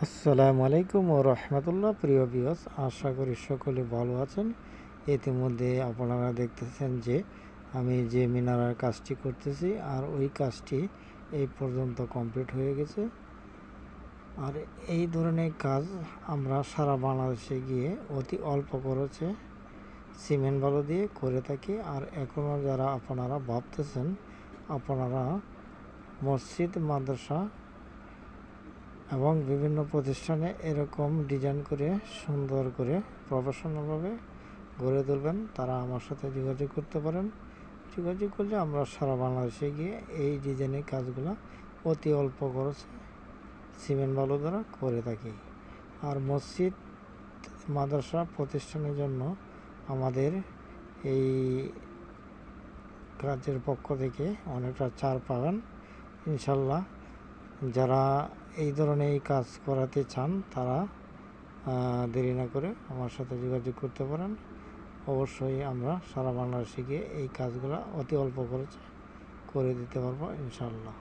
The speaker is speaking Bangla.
আসসালামু আলাইকুম ও রহমতুল্লাহ। প্রিয় ভিউয়ার্স, আশা করি সকলে ভালো আছেন। ইতিমধ্যে আপনারা দেখতেছেন যে আমি যে মিনারের কাজটি করতেছি আর ওই কাজটি এই পর্যন্ত কমপ্লিট হয়ে গেছে। আর এই ধরনের কাজ আমরা সারা বাংলাদেশে গিয়ে অতি অল্প খরচে সিমেন্ট বালু দিয়ে করে থাকি। আর এখনও যারা আপনারা ভাবতেছেন আপনারা মসজিদ, মাদ্রাসা এবং বিভিন্ন প্রতিষ্ঠানে এরকম ডিজাইন করে সুন্দর করে প্রফেশনালভাবে গড়ে তুলবেন, তারা আমার সাথে যোগাযোগ করতে পারেন। যোগাযোগ করলে আমরা সারা বাংলাদেশে গিয়ে এই ডিজাইনের কাজগুলো অতি অল্প খরচে সিমেন্ট বালু দ্বারা করে থাকি। আর মসজিদ, মাদ্রাসা প্রতিষ্ঠানের জন্য আমাদের এই কাজের পক্ষ থেকে অনেকটা ছাড় পাবেন ইনশাল্লাহ। যারা এই ধরনের এই কাজ করাতে চান তারা দেরি না করে আমার সাথে যোগাযোগ করতে পারেন। অবশ্যই আমরা সারা বাংলাদেশে গিয়ে এই কাজগুলো অতি অল্প খরচে করে দিতে পারবো ইনশাল্লাহ।